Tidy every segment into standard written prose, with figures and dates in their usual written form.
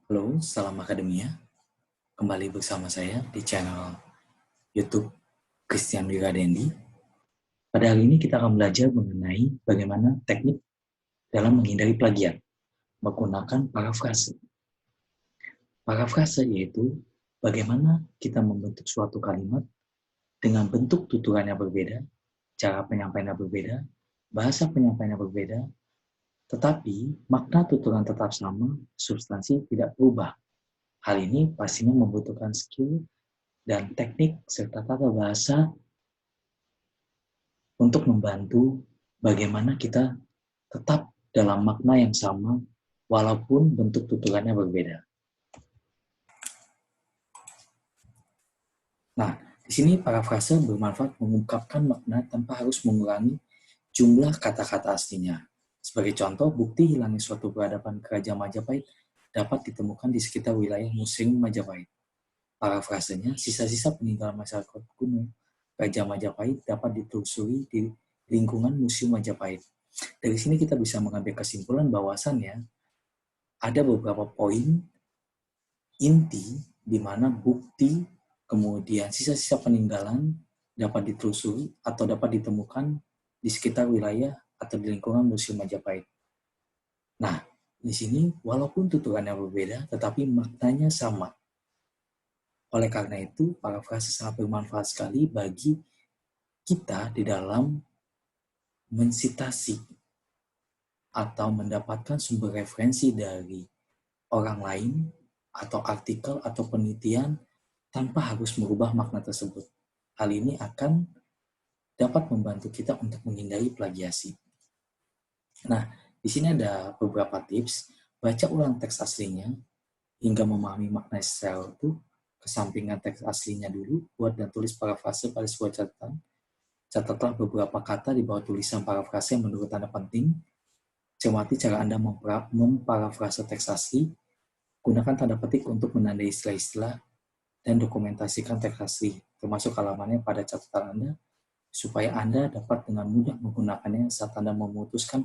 Halo, salam akademia. Kembali bersama saya di channel YouTube Christian Wiradendi. Pada hari ini kita akan belajar mengenai bagaimana teknik dalam menghindari plagiat menggunakan parafrase. Parafrase yaitu bagaimana kita membentuk suatu kalimat dengan bentuk tuturan yang berbeda, cara penyampaiannya berbeda, bahasa penyampaiannya berbeda, tetapi makna tuturan tetap sama, substansi tidak berubah. Hal ini pastinya membutuhkan skill dan teknik serta tata bahasa untuk membantu bagaimana kita tetap dalam makna yang sama walaupun bentuk tuturannya berbeda. Nah, di sini parafrase bermanfaat mengungkapkan makna tanpa harus mengurangi jumlah kata-kata aslinya. Sebagai contoh, bukti hilangnya suatu peradaban kerajaan Majapahit dapat ditemukan di sekitar wilayah Museum Majapahit. Parafrasenya, sisa-sisa peninggalan masyarakat kuno Kerajaan Majapahit dapat ditelusuri di lingkungan Museum Majapahit. Dari sini kita bisa mengambil kesimpulan bahwasannya ada beberapa poin inti di mana bukti kemudian sisa-sisa peninggalan dapat ditelusuri atau dapat ditemukan di sekitar wilayah atau di lingkungan Museum Majapahit. Nah, di sini walaupun tuturannya berbeda, tetapi maknanya sama. Oleh karena itu, parafrase sangat bermanfaat sekali bagi kita di dalam mensitasi atau mendapatkan sumber referensi dari orang lain atau artikel atau penelitian tanpa harus merubah makna tersebut. Hal ini akan dapat membantu kita untuk menghindari plagiasi. Nah, di sini ada beberapa tips. Baca ulang teks aslinya hingga memahami makna secara utuh. Kesampingan teks aslinya dulu, buat dan tulis parafrase pada sebuah catatan. Catatlah beberapa kata di bawah tulisan parafrase yang menurut Anda penting. Cermati cara Anda memparafrase teks asli. Gunakan tanda petik untuk menandai istilah-istilah dan dokumentasikan teks asli, termasuk halamannya pada catatan Anda, supaya Anda dapat dengan mudah menggunakannya saat Anda memutuskan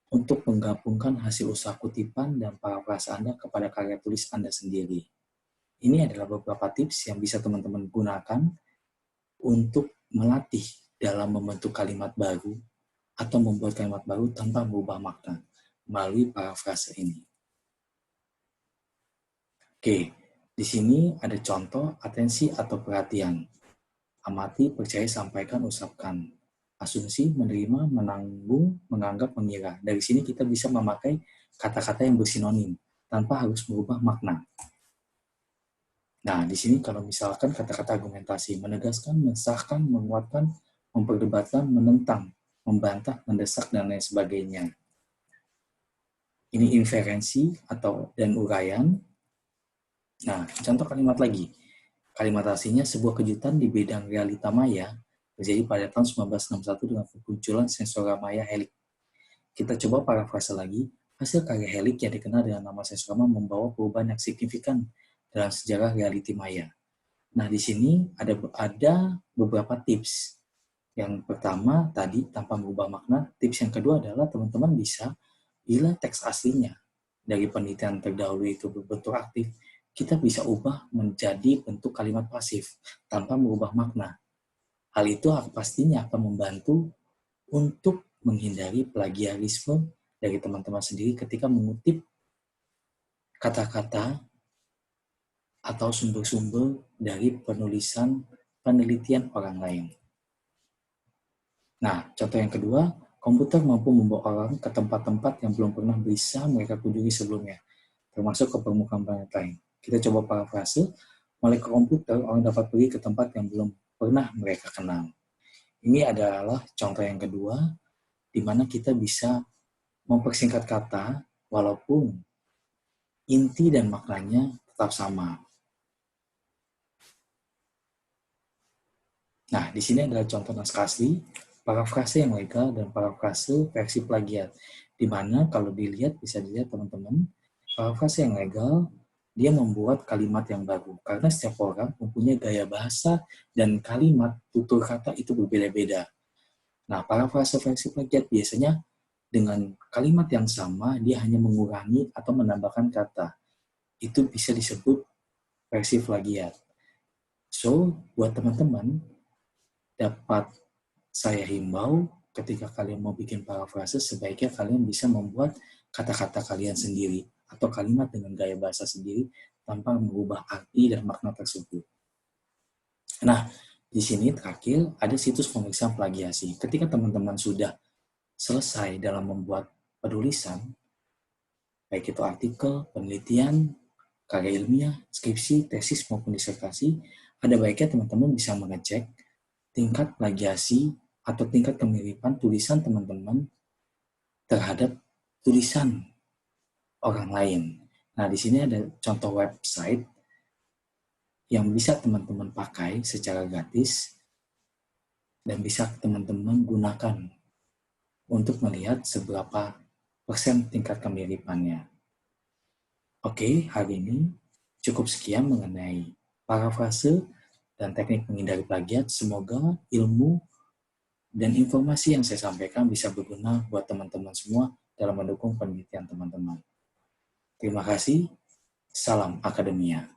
untuk menggabungkan hasil usaha kutipan dan parafrase Anda kepada karya tulis Anda sendiri. Ini adalah beberapa tips yang bisa teman-teman gunakan untuk melatih dalam membentuk kalimat baru atau membuat kalimat baru tanpa mengubah makna melalui parafrase ini. Oke, di sini ada contoh atensi atau perhatian. Amati, percaya, sampaikan, usapkan. Asumsi, menerima, menanggung, menganggap, mengira. Dari sini kita bisa memakai kata-kata yang bersinonim tanpa harus merubah makna. Nah, di sini kalau misalkan kata-kata argumentasi, menegaskan, mensahkan, menguatkan, memperdebatkan, menentang, membantah, mendesak, dan lain sebagainya. Ini inferensi dan uraian. Nah, contoh kalimat lagi. Kalimat aslinya sebuah kejutan di bidang realita maya terjadi pada tahun 1961 dengan kemunculan Sensorama Helik. Kita coba parafrase lagi, hasil karya Helik yang dikenal dengan nama Sensorama membawa perubahan yang signifikan dalam sejarah reality maya. Nah, di sini ada beberapa tips. Yang pertama tadi tanpa mengubah makna, tips yang kedua adalah teman-teman bisa bila teks aslinya dari penelitian terdahulu itu berbentuk aktif, kita bisa ubah menjadi bentuk kalimat pasif tanpa mengubah makna. Hal itu pastinya akan membantu untuk menghindari plagiarisme dari teman-teman sendiri ketika mengutip kata-kata atau sumber-sumber dari penulisan penelitian orang lain. Nah, contoh yang kedua, komputer mampu membawa orang ke tempat-tempat yang belum pernah bisa mereka kunjungi sebelumnya, termasuk ke permukaan planet lain. Kita coba parafrase, melalui komputer, orang dapat pergi ke tempat yang belum pernah mereka kenal. Ini adalah contoh yang kedua, di mana kita bisa mempersingkat kata, walaupun inti dan maknanya tetap sama. Nah, di sini adalah contoh naskah asli, parafrase yang legal, dan parafrase versi plagiat. Di mana kalau bisa dilihat teman-teman, parafrase yang legal, dia membuat kalimat yang baru. Karena setiap orang mempunyai gaya bahasa dan kalimat tutur kata itu berbeda-beda. Nah, parafrase versi plagiat biasanya dengan kalimat yang sama, dia hanya mengurangi atau menambahkan kata. itu bisa disebut versi plagiat. So, buat teman-teman, dapat saya himbau ketika kalian mau bikin parafrase, sebaiknya kalian bisa membuat kata-kata kalian sendiri atau kalimat dengan gaya bahasa sendiri tanpa mengubah arti dan makna tersebut. Nah, di sini terakhir ada situs pemeriksaan plagiasi. Ketika teman-teman sudah selesai dalam membuat penulisan, baik itu artikel, penelitian, karya ilmiah, skripsi, tesis, maupun disertasi, ada baiknya teman-teman bisa mengecek tingkat plagiasi atau tingkat kemiripan tulisan teman-teman terhadap tulisan orang lain. Nah, di sini ada contoh website yang bisa teman-teman pakai secara gratis dan bisa teman-teman gunakan untuk melihat seberapa persen tingkat kemiripannya. Oke, hari ini cukup sekian mengenai parafrase dan teknik menghindari plagiat. Semoga ilmu dan informasi yang saya sampaikan bisa berguna buat teman-teman semua dalam mendukung penelitian teman-teman. Terima kasih. Salam Akademia.